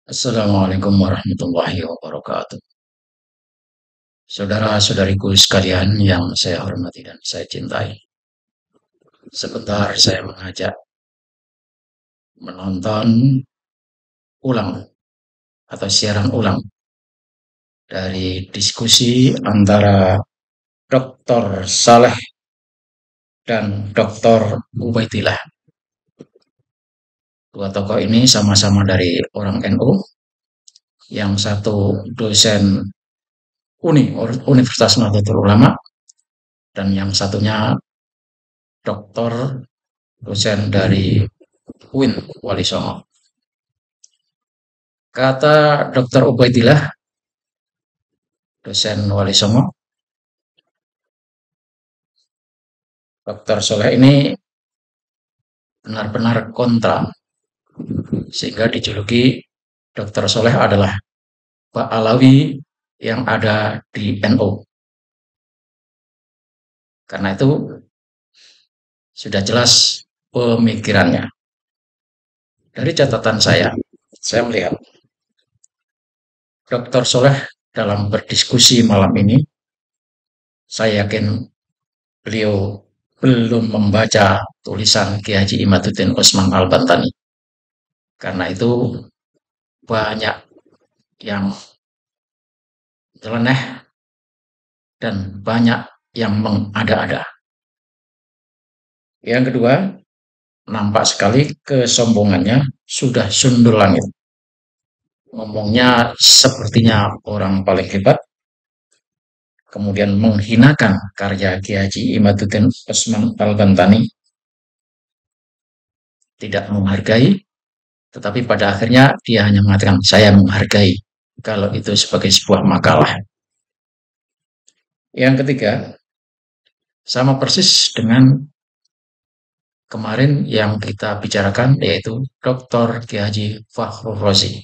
Assalamualaikum warahmatullahi wabarakatuh. Saudara-saudariku sekalian yang saya hormati dan saya cintai. Sebentar saya mengajak menonton ulang atau siaran ulang dari diskusi antara Dr. Saleh dan Dr. Ubaidillah. Dua tokoh ini sama-sama dari orang NU, yang satu dosen Universitas Nahdlatul Ulama dan yang satunya doktor dosen dari UIN Wali Songo. Kata Dr. Ubaidillah, dosen Wali Songo, Dr. Soleh ini benar-benar kontra, sehingga dijuluki Dr. Soleh adalah Pak Alawi yang ada di NU. Karena itu sudah jelas pemikirannya. Dari catatan saya melihat Dr. Soleh dalam berdiskusi malam ini, saya yakin beliau belum membaca tulisan Ki Haji Imaduddin Usman Al-Bantani. Karena itu banyak yang nyeleneh dan banyak yang mengada-ada. Yang kedua, nampak sekali kesombongannya sudah sundul langit. Ngomongnya sepertinya orang paling hebat, kemudian menghinakan karya Ki Haji Imaduddin Usman Al-Bantani, tidak menghargai, tetapi pada akhirnya dia hanya mengatakan saya menghargai kalau itu sebagai sebuah makalah. Yang ketiga, sama persis dengan kemarin yang kita bicarakan, yaitu Dr. Ki Haji Fakhrul Razi.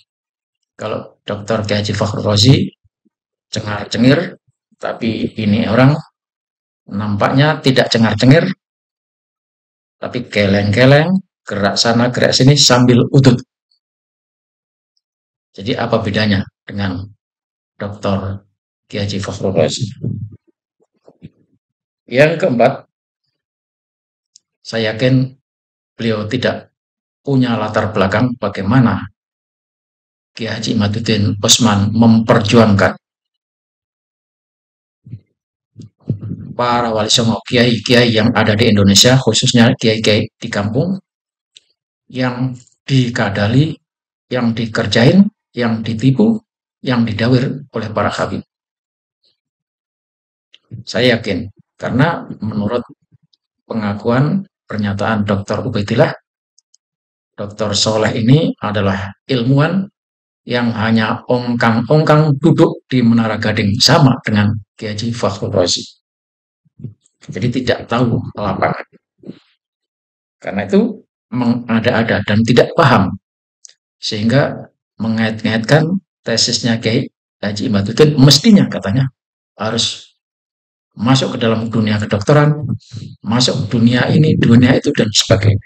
Kalau Dr. Ki Haji Fakhrul Razi cengar-cengir, tapi ini orang nampaknya tidak cengar-cengir, tapi geleng-geleng, gerak sana gerak sini sambil udut. Jadi apa bedanya dengan Dr. Ki Haji Fakhrul Razi? Yang keempat, saya yakin beliau tidak punya latar belakang bagaimana Ki Haji Imaduddin Usman memperjuangkan para wali songo, kiai-kiai yang ada di Indonesia, khususnya kiai-kiai di kampung, yang dikadali, yang dikerjain, yang ditipu, yang didawir oleh para habib. Saya yakin, karena menurut pengakuan pernyataan Dr. Ubaidillah, Dr. Soleh ini adalah ilmuwan yang hanya ongkang-ongkang duduk di Menara Gading, sama dengan Ki Haji Fakhrul Razi. Jadi tidak tahu lapangan. Karena itu mengada-ada dan tidak paham, sehingga mengait-ngaitkan tesisnya Kiai Haji Imaduddin mestinya katanya harus masuk ke dalam dunia kedokteran, masuk dunia ini, dunia itu, dan sebagainya.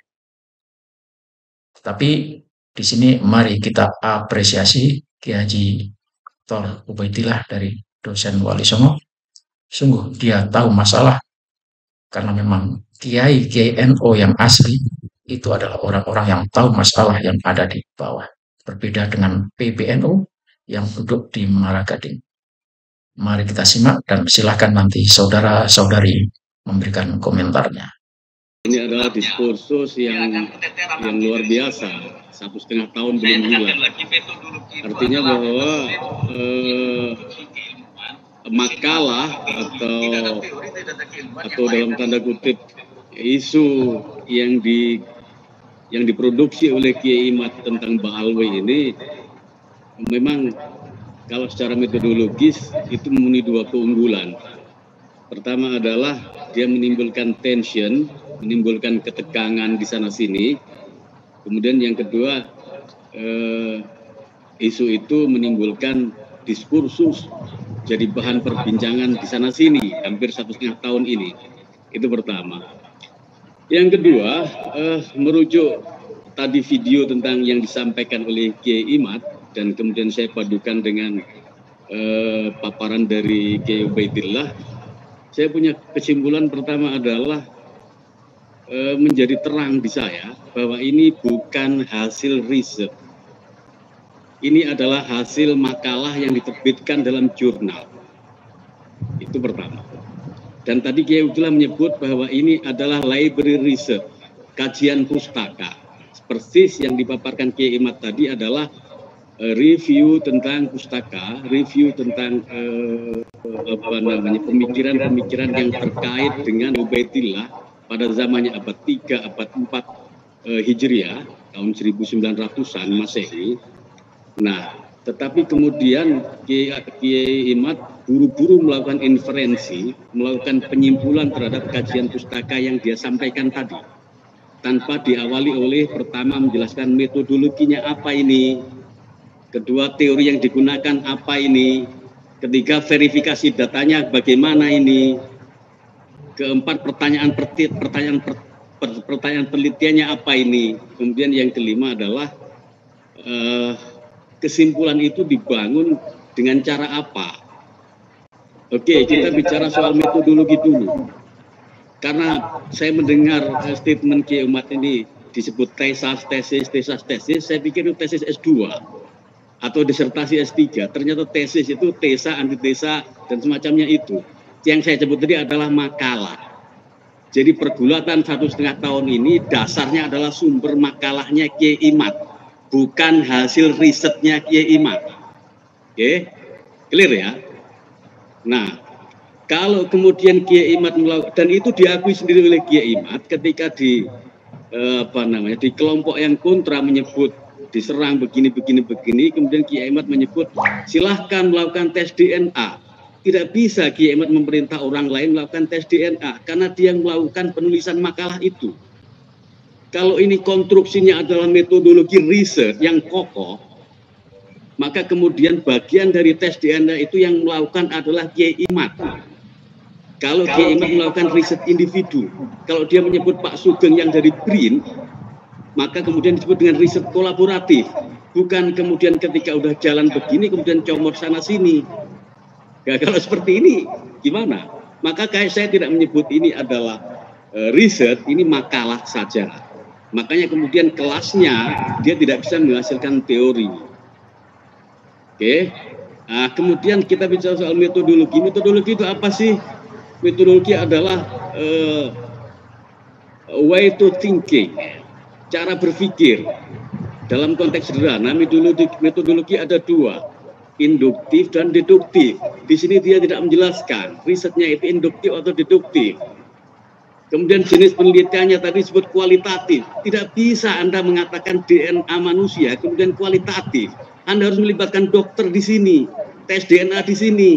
Tapi di sini mari kita apresiasi Ki Haji Dr. Ubaidillah dari dosen Wali Songo. Sungguh dia tahu masalah, karena memang kiai-kiai NU yang asli itu adalah orang-orang yang tahu masalah yang ada di bawah. Berbeda dengan PBNU yang duduk di Menara Gading. Mari kita simak dan silakan nanti saudara-saudari memberikan komentarnya. Ini adalah diskursus yang luar biasa, 1,5 tahun belum hilang. Artinya bahwa makalah atau dalam tanda kutip isu yang diproduksi oleh Kiai Imad tentang Ba'alwi ini memang kalau secara metodologis itu memenuhi dua keunggulan. Pertama adalah dia menimbulkan tension, menimbulkan ketegangan di sana sini. Kemudian yang kedua, isu itu menimbulkan diskursus jadi bahan perbincangan di sana sini hampir 1,5 tahun ini. Itu pertama. Yang kedua, merujuk tadi video tentang yang disampaikan oleh Kiai Imad, dan kemudian saya padukan dengan paparan dari Kiai Ubaidillah, saya punya kesimpulan pertama adalah menjadi terang di saya bahwa ini bukan hasil riset. Ini adalah hasil makalah yang diterbitkan dalam jurnal. Itu pertama. Dan tadi Kiai Ubaidillah menyebut bahwa ini adalah library research, kajian pustaka. Persis yang dipaparkan Kiai Imad tadi adalah review tentang pustaka, review tentang pemikiran-pemikiran yang terkait dengan Ubaidillah pada zamannya abad 3, abad 4 Hijriah, tahun 1900-an Masehi. Nah, tetapi kemudian Kiai Imad buru-buru melakukan inferensi, melakukan penyimpulan terhadap kajian pustaka yang dia sampaikan tadi, tanpa diawali oleh pertama menjelaskan metodologinya apa ini, kedua teori yang digunakan apa ini, ketiga verifikasi datanya bagaimana ini, keempat pertanyaan penelitiannya apa ini, kemudian yang kelima adalah kesimpulan itu dibangun dengan cara apa. Oke, kita bicara soal metodologi dulu. Karena saya mendengar statement Kiai Umat ini disebut tesis, saya pikir itu tesis S2 atau disertasi S3. Ternyata tesis itu tesa, antitesa, dan semacamnya itu. Yang saya sebut tadi adalah makalah. Jadi pergulatan 1,5 tahun ini dasarnya adalah sumber makalahnya Kiai Imad, bukan hasil risetnya Kiai Imad. Oke, clear ya? Nah, kalau kemudian Kiai Imad melakukan, dan itu diakui sendiri oleh Kiai Imad ketika di di kelompok yang kontra menyebut diserang begini, kemudian Kiai Imad menyebut silahkan melakukan tes DNA. Tidak bisa Kiai Imad memerintah orang lain melakukan tes DNA karena dia melakukan penulisan makalah itu. Kalau ini konstruksinya adalah metodologi riset yang kokoh, maka kemudian bagian dari tes DNA itu yang melakukan adalah Kiai Imad. Kalau Kiai Imad melakukan riset individu, kalau dia menyebut Pak Sugeng yang dari BRIN, maka kemudian disebut dengan riset kolaboratif. Bukan kemudian ketika udah jalan begini, kemudian comot sana sini. Ya, kalau seperti ini, gimana? Maka kayak saya tidak menyebut ini adalah riset, ini makalah saja. Makanya kemudian kelasnya, dia tidak bisa menghasilkan teori. Oke. Nah, kemudian kita bicara soal metodologi. Metodologi itu apa sih? Metodologi adalah way to thinking, cara berpikir. Dalam konteks sederhana, metodologi ada dua, induktif dan deduktif. Di sini dia tidak menjelaskan risetnya itu induktif atau deduktif. Kemudian jenis penelitiannya tadi disebut kualitatif. Tidak bisa Anda mengatakan DNA manusia kemudian kualitatif. Anda harus melibatkan dokter di sini, tes DNA di sini.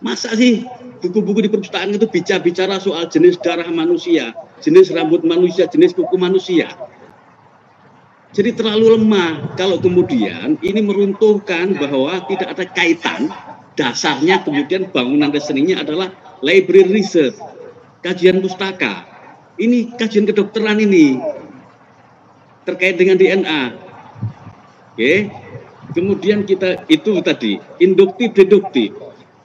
Masa sih buku-buku di perpustakaan itu bicara soal jenis darah manusia, jenis rambut manusia, jenis kuku manusia. Jadi terlalu lemah kalau kemudian ini meruntuhkan bahwa tidak ada kaitan. Dasarnya kemudian bangunan reasoningnya adalah library research, kajian pustaka. Ini kajian kedokteran ini terkait dengan DNA. Oke. Kemudian kita itu tadi induktif deduktif.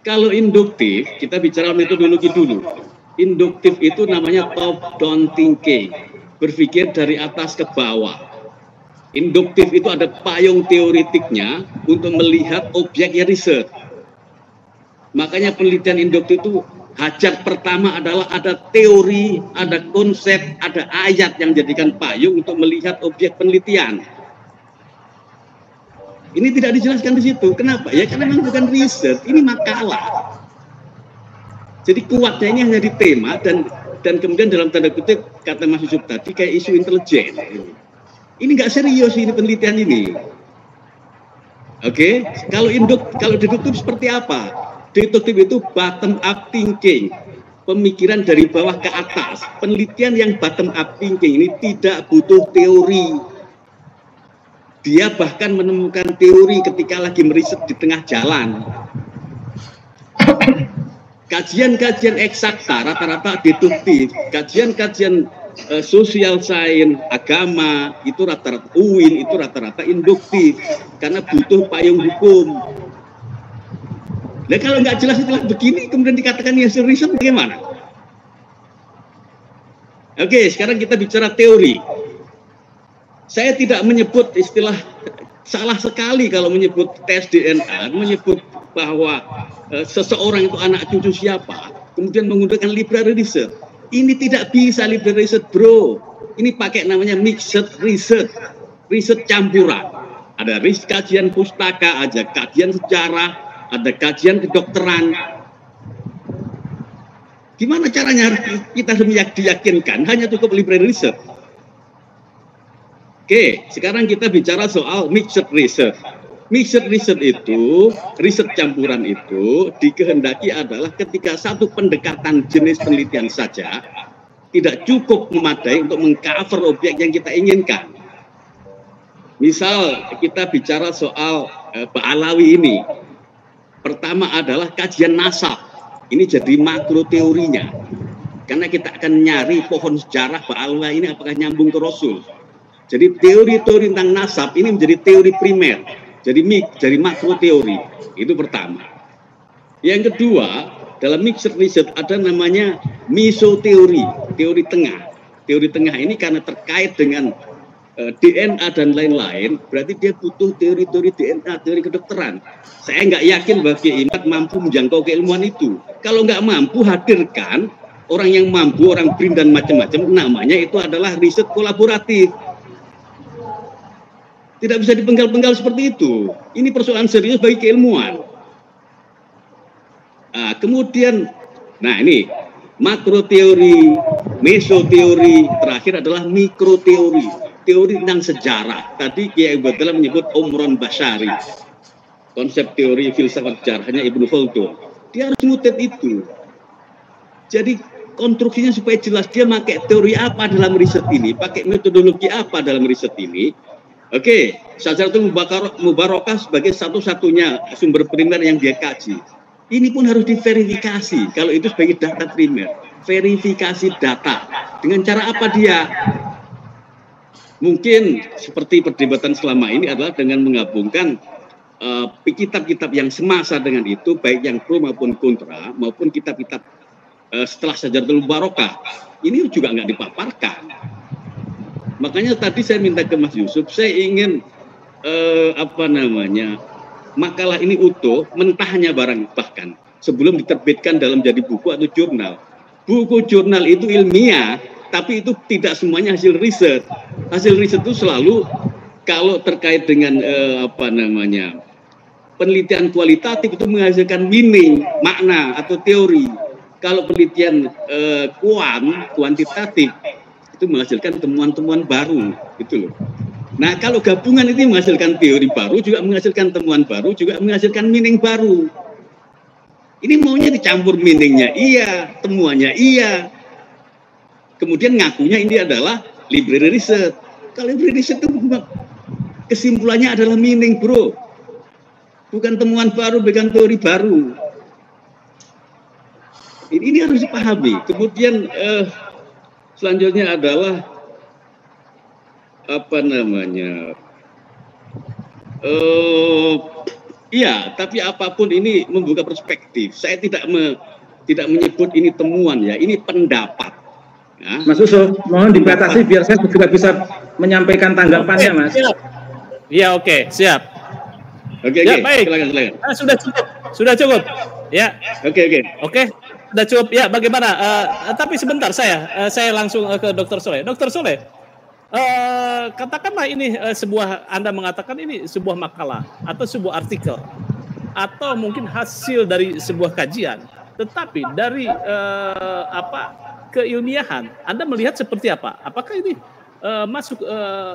Kalau induktif, kita bicara metodologi dulu. Induktif itu namanya top down thinking, berpikir dari atas ke bawah. Induktif itu ada payung teoritiknya untuk melihat objek yang riset. Makanya penelitian induktif itu hajat pertama adalah ada teori, ada konsep, ada ayat yang jadikan payung untuk melihat objek penelitian. Ini tidak dijelaskan di situ. Kenapa? Ya karena memang bukan riset, ini makalah. Jadi kuatnya ini hanya di tema dan kemudian dalam tanda kutip kata Mas Yusuf tadi kayak isu intelijen. Ini nggak serius ini penelitian ini. Oke, kalau deduktif seperti apa? Deduktif itu bottom up thinking, pemikiran dari bawah ke atas. Penelitian yang bottom up thinking ini tidak butuh teori. Dia bahkan menemukan teori ketika lagi meriset di tengah jalan. Kajian-kajian eksakta rata-rata deduktif. Kajian-kajian Social science, agama, itu rata-rata UIN, itu rata-rata induktif karena butuh payung hukum. Nah kalau nggak jelas itulah begini, kemudian dikatakan ini hasil riset, bagaimana? Oke, sekarang kita bicara teori. Saya tidak menyebut istilah, salah sekali kalau menyebut tes DNA, menyebut bahwa seseorang itu anak cucu siapa, kemudian menggunakan library research. Ini tidak bisa library research, bro. Ini pakai namanya mixed research, riset campuran. Ada kajian pustaka, ada kajian sejarah, ada kajian kedokteran. Gimana caranya kita diyakinkan hanya cukup library research? Oke, sekarang kita bicara soal mixed research. Mixed research itu, riset campuran itu dikehendaki adalah ketika satu pendekatan jenis penelitian saja tidak cukup memadai untuk mengcover objek yang kita inginkan. Misal kita bicara soal Ba'alawi ini. Pertama adalah kajian nasab. Ini jadi makro teorinya. Karena kita akan nyari pohon sejarah Ba'alawi ini apakah nyambung ke Rasul. Jadi teori-teori tentang nasab ini menjadi teori primer. Jadi makro teori, itu pertama. Yang kedua, dalam mixed research ada namanya mesoteori, teori tengah. Teori tengah ini karena terkait dengan DNA dan lain-lain, berarti dia butuh teori-teori DNA, teori kedokteran. Saya nggak yakin bahwa Kiai Imad mampu menjangkau keilmuan itu. Kalau nggak mampu, hadirkan orang yang mampu, orang BRIN dan macam-macam, namanya itu adalah riset kolaboratif. Tidak bisa dipenggal-penggal seperti itu. Ini persoalan serius bagi keilmuan. Nah, kemudian, ini makro teori, mesoteori, terakhir adalah mikroteori, teori tentang sejarah. Tadi Kiai Abdullah menyebut Omron Bashari, konsep teori filsafat sejarahnya Ibnu Khaldun. Dia harus ngutip itu. Jadi konstruksinya supaya jelas dia pakai teori apa dalam riset ini, pakai metodologi apa dalam riset ini. Oke, Syajaratul Mubarakah sebagai satu-satunya sumber primer yang dia kaji. Ini pun harus diverifikasi kalau itu sebagai data primer. Verifikasi data. Dengan cara apa dia? Mungkin seperti perdebatan selama ini adalah dengan menggabungkan kitab-kitab yang semasa dengan itu, baik yang pro maupun kontra, maupun kitab-kitab setelah Syajaratul Mubarakah. Ini juga nggak dipaparkan. Makanya tadi saya minta ke Mas Yusuf, saya ingin makalah ini utuh, mentahnya bahkan sebelum diterbitkan dalam jadi buku atau jurnal. Buku jurnal itu ilmiah, tapi itu tidak semuanya hasil riset. Hasil riset itu selalu kalau terkait dengan penelitian kualitatif itu menghasilkan meaning, makna atau teori. Kalau penelitian kuantitatif itu menghasilkan temuan-temuan baru, gitu loh. Nah, kalau gabungan itu menghasilkan teori baru, juga menghasilkan temuan baru, juga menghasilkan meaning baru. Ini maunya dicampur meaningnya, iya, temuannya, iya. Kemudian ngakunya ini adalah library research. Kalau library research itu kesimpulannya adalah meaning, bro. Bukan temuan baru, bukan teori baru. Ini harus dipahami. Kemudian selanjutnya adalah tapi apapun ini membuka perspektif. Saya tidak menyebut ini temuan ya, ini pendapat. Ya. Mas Yusuf, mohon dibatasi biar saya juga bisa menyampaikan tanggapannya, Mas. Iya, oke, siap. Oke, baik. Silakan. Sudah cukup. Ya. Oke. Sudah cukup ya. Bagaimana? Tapi sebentar saya langsung ke Dr. Soleh. Dr. Soleh, katakanlah ini Anda mengatakan ini sebuah makalah atau sebuah artikel atau mungkin hasil dari sebuah kajian, tetapi dari keilmiahan Anda melihat seperti apa? Apakah ini masuk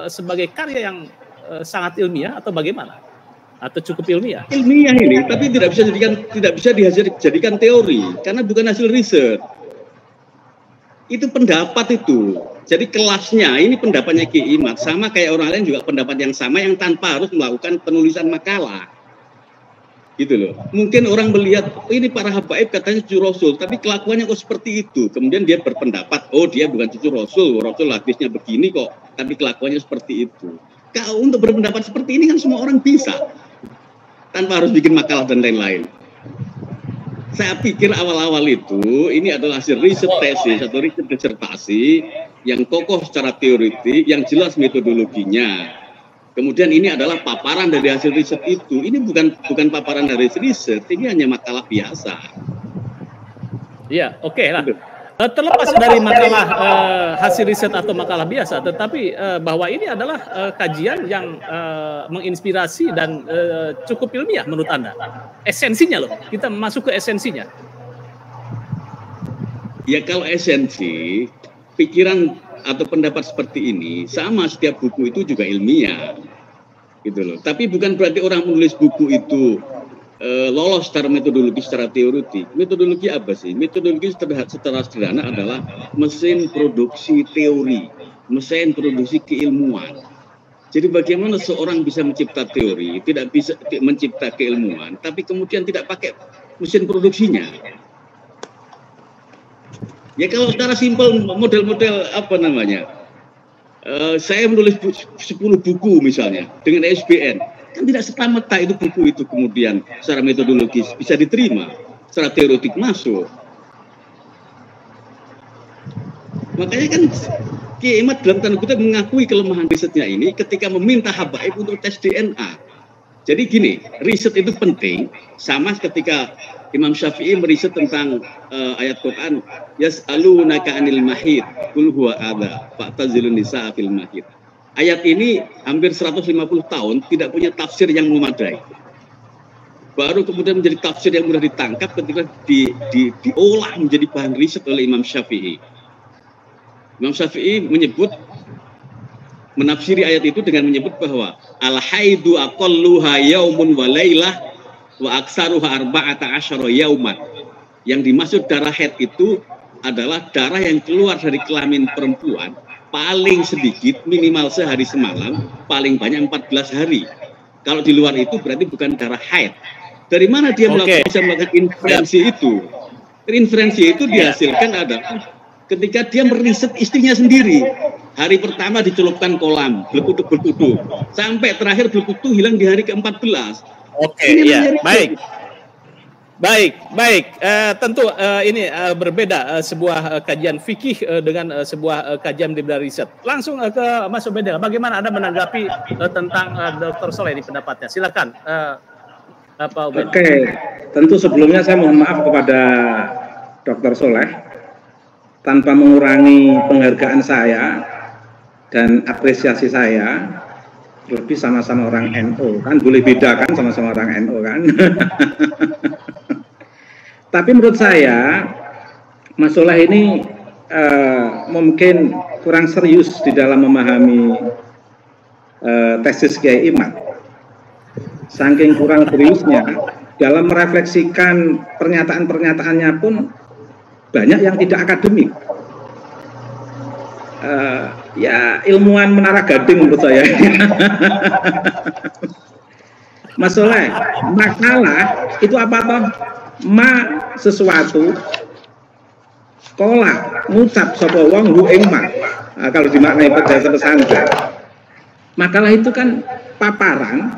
sebagai karya yang sangat ilmiah atau bagaimana? Atau cukup ilmiah? Ilmiah ini, tapi tidak bisa dijadikan teori karena bukan hasil riset. Itu pendapat itu. Jadi kelasnya ini pendapatnya Kiai Imad sama kayak orang lain juga pendapat yang sama yang tanpa harus melakukan penulisan makalah. gitu loh. Mungkin orang melihat, oh ini para habaib katanya cucu Rasul, tapi kelakuannya kok seperti itu. Kemudian dia berpendapat, oh dia bukan cucu Rasul, Rasul hadisnya begini kok, tapi kelakuannya seperti itu. Kalau untuk berpendapat seperti ini kan semua orang bisa, tanpa harus bikin makalah dan lain-lain. Saya pikir awal-awal itu ini adalah hasil riset tesis atau riset disertasi yang kokoh secara teoritik, yang jelas metodologinya. Kemudian ini adalah paparan dari hasil riset itu. Ini bukan paparan dari riset, ini hanya makalah biasa. Iya, oke lah. Terlepas dari makalah hasil riset atau makalah biasa, tetapi bahwa ini adalah kajian yang menginspirasi dan cukup ilmiah menurut Anda. Esensinya loh, kita masuk ke esensinya. Ya kalau esensi, pikiran atau pendapat seperti ini, sama setiap buku itu juga ilmiah. Gitu loh. Tapi bukan berarti orang menulis buku itu lolos secara metodologi, secara teoritik. Metodologi apa sih? Metodologi secara sederhana adalah mesin produksi teori, mesin produksi keilmuan. Jadi bagaimana seorang bisa mencipta teori, tidak bisa mencipta keilmuan, tapi kemudian tidak pakai mesin produksinya. Ya kalau secara simpel model-model apa namanya, saya menulis 10 buku misalnya dengan ISBN, kan tidak serta-merta itu buku itu kemudian secara metodologis bisa diterima, secara teoretik masuk. Makanya kan Kiai Imad dalam tanda kutip mengakui kelemahan risetnya ini ketika meminta habaib untuk tes DNA. Jadi gini, riset itu penting, sama ketika Imam Syafi'i meriset tentang ayat Quran, yas'alunaka 'anil mahid qul huwa adza fa'tazilun nisaa fil mahid. Ayat ini hampir 150 tahun tidak punya tafsir yang memadai. Baru kemudian menjadi tafsir yang mudah ditangkap ketika diolah menjadi bahan riset oleh Imam Syafi'i. Imam Syafi'i menafsiri ayat itu dengan menyebut bahwa al-haidu aqalluha yaumun wa lailah wa aksaruha arba'ata asyara yauman. Yang dimaksud darah haid itu adalah darah yang keluar dari kelamin perempuan paling sedikit minimal sehari semalam, paling banyak 14 hari. Kalau di luar itu berarti bukan darah haid. Dari mana dia bisa melakukan inferensi itu? Inferensi itu dihasilkan adalah ketika dia meriset istrinya sendiri. Hari pertama dicelupkan kolam, berkutu-berkutu. Sampai terakhir berkutu hilang di hari ke-14. Baik. Baik. Tentu ini berbeda sebuah kajian fikih dengan sebuah kajian di bidang riset. Langsung ke Mas Ubaidillah. Bagaimana Anda menanggapi tentang Dr. Soleh ini pendapatnya? Silakan, Pak Ubaidillah. Oke, tentu sebelumnya saya mohon maaf kepada Dr. Soleh tanpa mengurangi penghargaan saya dan apresiasi saya. Lebih sama-sama orang NU kan, boleh beda kan, sama-sama orang NU kan. Tapi menurut saya Mas Soleh ini mungkin kurang serius di dalam memahami tesis Kiai Imad. Saking kurang seriusnya dalam merefleksikan pernyataan-pernyataannya pun banyak yang tidak akademik. Ya ilmuwan menara gading menurut saya. Mas Soleh, makalah itu apa toh? Sesuatu kola ngucap sapa wong hu ing kalau dimaknai bahasa pesantren. Makalah itu kan paparan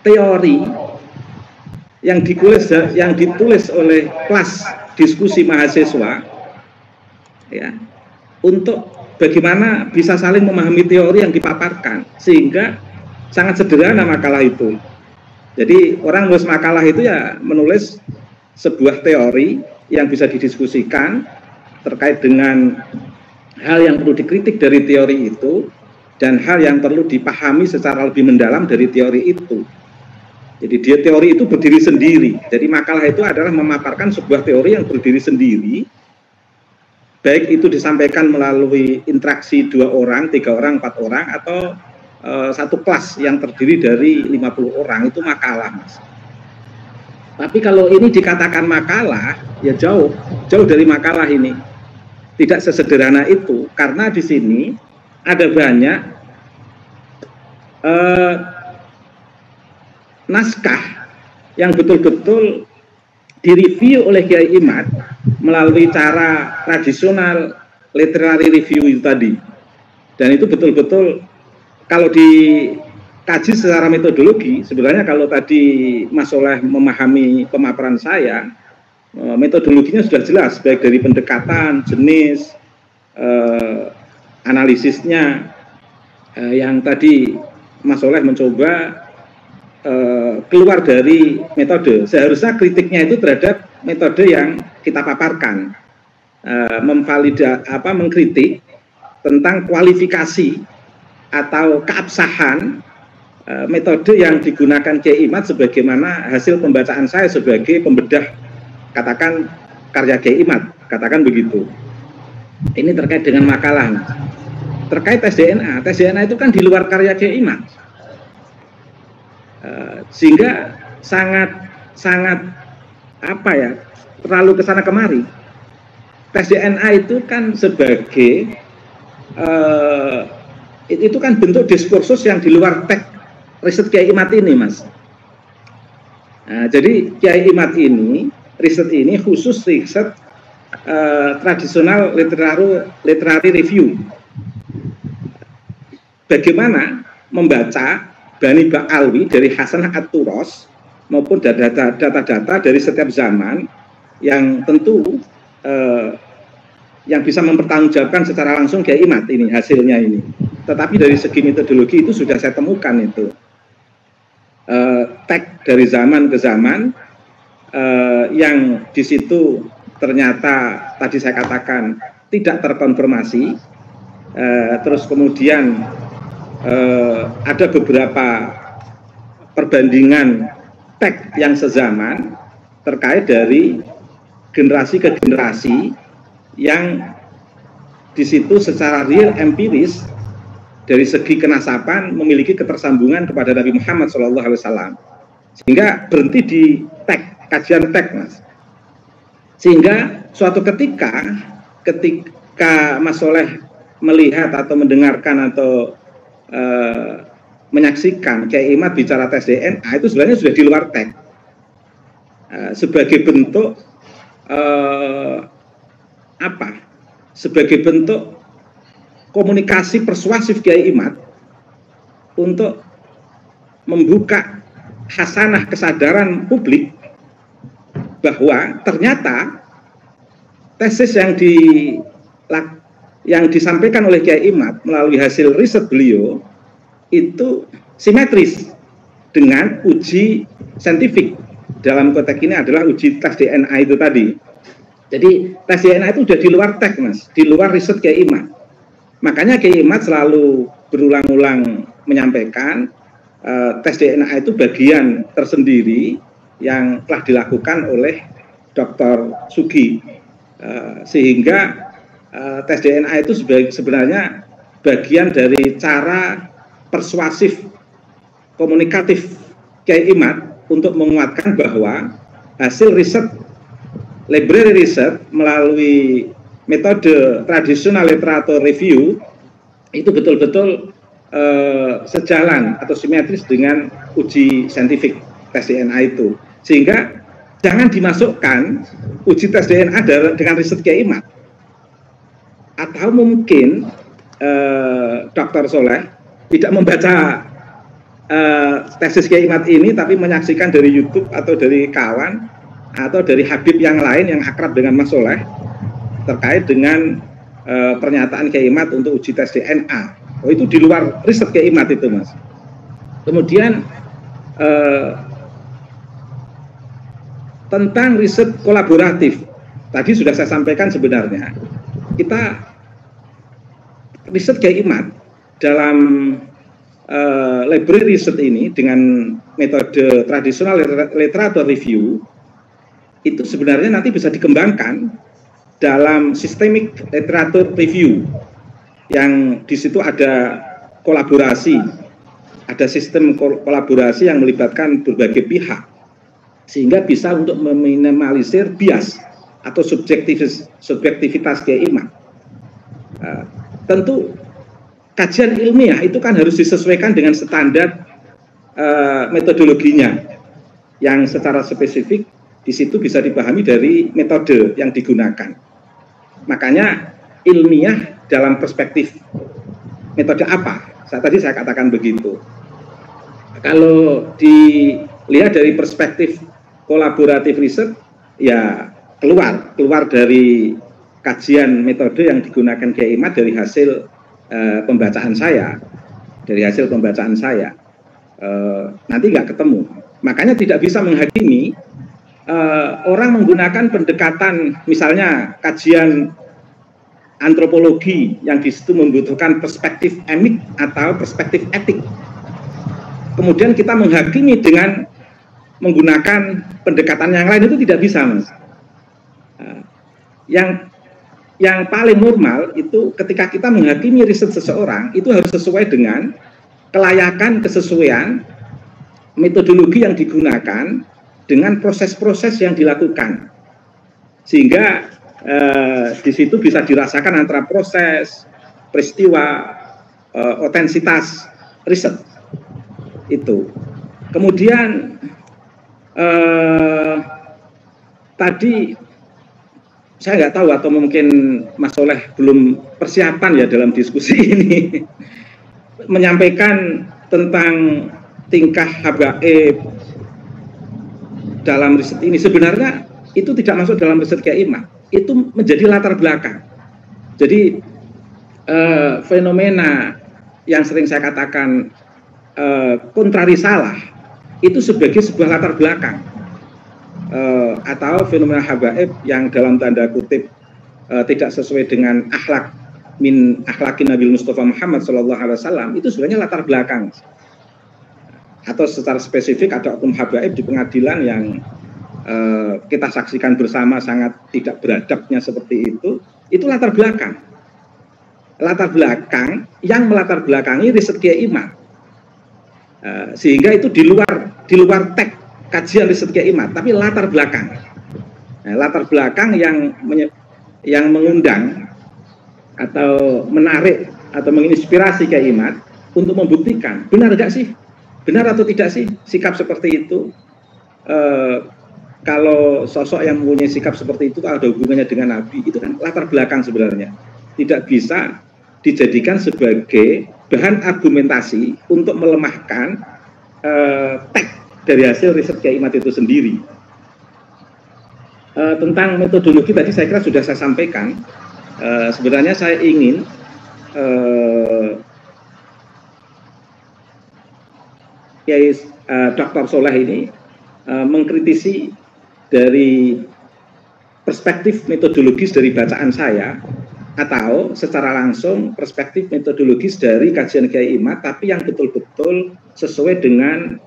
teori yang ditulis oleh kelas diskusi mahasiswa ya untuk bagaimana bisa saling memahami teori yang dipaparkan, sehingga sangat sederhana makalah itu. Jadi orang menulis makalah itu ya menulis sebuah teori yang bisa didiskusikan terkait dengan hal yang perlu dikritik dari teori itu dan hal yang perlu dipahami secara lebih mendalam dari teori itu. Jadi teori itu berdiri sendiri. Jadi makalah itu adalah memaparkan sebuah teori yang berdiri sendiri, baik itu disampaikan melalui interaksi 2 orang, 3 orang, 4 orang, atau satu kelas yang terdiri dari 50 orang, itu makalah, Mas. Tapi kalau ini dikatakan makalah, ya jauh dari makalah ini. Tidak sesederhana itu, karena di sini ada banyak naskah yang betul-betul direview oleh Kiai Imad melalui cara tradisional literary review itu tadi. Dan itu betul-betul kalau dikaji secara metodologi, sebenarnya kalau tadi Mas Soleh memahami pemaparan saya, metodologinya sudah jelas, baik dari pendekatan, jenis, analisisnya, yang tadi Mas Soleh mencoba keluar dari metode. Seharusnya kritiknya itu terhadap metode yang kita paparkan, mengkritik tentang kualifikasi atau keabsahan metode yang digunakan Kiai Imad sebagaimana hasil pembacaan saya sebagai pembedah, katakan, karya Kiai Imad, katakan begitu. Ini terkait dengan makalah. Terkait tes DNA itu kan di luar karya Kiai Imad. Sehingga sangat terlalu kesana kemari. Tes DNA itu kan sebagai itu kan bentuk diskursus yang di luar teks riset Kiai Imad ini, Mas. Jadi Kiai Imad ini, riset ini khusus riset tradisional literary review. Bagaimana membaca Bani Ba'alwi dari Hasanah At-Turos maupun data-data dari setiap zaman yang tentu yang bisa mempertanggungjawabkan secara langsung Kiai Imad ini hasilnya ini. Tetapi dari segi metodologi itu sudah saya temukan itu teks dari zaman ke zaman yang di situ ternyata tadi saya katakan tidak terkonfirmasi, terus kemudian ada beberapa perbandingan teks yang sezaman terkait dari generasi ke generasi yang di situ secara real empiris dari segi kenasaban memiliki ketersambungan kepada Nabi Muhammad SAW, sehingga berhenti di teks, kajian teks, Mas. Sehingga suatu ketika Mas Soleh melihat atau mendengarkan atau menyaksikan Kiai Imad bicara tes DNA, itu sebenarnya sudah di luar teks, sebagai bentuk sebagai bentuk komunikasi persuasif Kiai Imad untuk membuka hasanah kesadaran publik bahwa ternyata tesis yang disampaikan oleh Kiai Imad melalui hasil riset beliau itu simetris dengan uji saintifik. Dalam konteks ini adalah uji tes DNA itu tadi. Jadi tes DNA itu sudah di luar teks, Mas, di luar riset Kiai Imad. Makanya Kiai Imad selalu berulang-ulang menyampaikan tes DNA itu bagian tersendiri yang telah dilakukan oleh Dr. Sugi, sehingga tes DNA itu sebenarnya bagian dari cara persuasif komunikatif Kiai Imad untuk menguatkan bahwa hasil riset library riset melalui metode tradisional literatur review itu betul-betul sejalan atau simetris dengan uji saintifik tes DNA itu, sehingga jangan dimasukkan uji tes DNA dengan riset Kiai Imad. Atau mungkin Dr. Soleh tidak membaca tesis Kiai Imad ini, tapi menyaksikan dari YouTube atau dari kawan atau dari Habib yang lain yang akrab dengan Mas Soleh terkait dengan pernyataan Kiai Imad untuk uji tes DNA. Oh, itu di luar riset Kiai Imad itu, Mas. Kemudian tentang riset kolaboratif, tadi sudah saya sampaikan sebenarnya kita riset Kiai Imad dalam library riset ini dengan metode tradisional literatur review itu sebenarnya nanti bisa dikembangkan dalam systemic literatur review yang di situ ada kolaborasi, ada sistem kolaborasi yang melibatkan berbagai pihak sehingga bisa untuk meminimalisir bias atau subjektivitas Kiai Imad. Tentu kajian ilmiah itu kan harus disesuaikan dengan standar metodologinya. yang secara spesifik di situ bisa dipahami dari metode yang digunakan. Makanya ilmiah dalam perspektif metode apa? Tadi saya katakan begitu. Kalau dilihat dari perspektif kolaboratif riset, ya keluar dari kajian metode yang digunakan Kiai Imad dari hasil pembacaan saya, nanti nggak ketemu. Makanya tidak bisa menghakimi orang menggunakan pendekatan, misalnya kajian antropologi yang di situ membutuhkan perspektif emik atau perspektif etik. Kemudian kita menghakimi dengan menggunakan pendekatan yang lain, itu tidak bisa, Mas. Yang paling normal itu ketika kita menghakimi riset seseorang, itu harus sesuai dengan kelayakan, kesesuaian metodologi yang digunakan dengan proses-proses yang dilakukan, sehingga di situ bisa dirasakan antara proses, peristiwa, otensitas riset itu. Kemudian tadi saya nggak tahu, atau mungkin Mas Soleh belum persiapan ya dalam diskusi ini menyampaikan tentang tingkah habaib dalam riset ini. Sebenarnya itu tidak masuk dalam riset Kiai Imad, itu menjadi latar belakang. Jadi fenomena yang sering saya katakan kontrari salah itu sebagai sebuah latar belakang, atau fenomena habaib yang dalam tanda kutip tidak sesuai dengan akhlak min akhlakin Nabi Mustafa Muhammad SAW, itu sebenarnya latar belakang. Atau secara spesifik ada oknum habaib di pengadilan yang kita saksikan bersama sangat tidak beradabnya seperti itu latar belakang. Latar belakang yang melatar belakangi riset Kiai Imad. Sehingga itu di luar teks kajian riset Kiai Imad, tapi latar belakang. Latar belakang yang mengundang atau menarik atau menginspirasi Kiai Imad untuk membuktikan benar nggak sih, benar atau tidak sih sikap seperti itu. Kalau sosok yang mempunyai sikap seperti itu ada hubungannya dengan Nabi, itu kan latar belakang sebenarnya, tidak bisa dijadikan sebagai bahan argumentasi untuk melemahkan teks dari hasil riset Kiai Imad itu sendiri. Tentang metodologi tadi saya kira sudah saya sampaikan. Sebenarnya saya ingin Kiai Dr. Soleh ini mengkritisi dari perspektif metodologis dari bacaan saya, atau secara langsung perspektif metodologis dari kajian Kiai Imad, tapi yang betul-betul sesuai dengan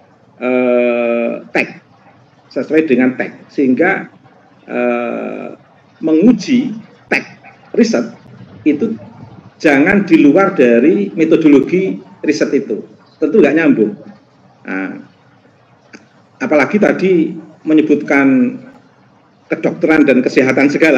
teks, sehingga menguji teks riset itu jangan di luar dari metodologi riset itu, tentu nggak nyambung. Apalagi tadi menyebutkan kedokteran dan kesehatan segala,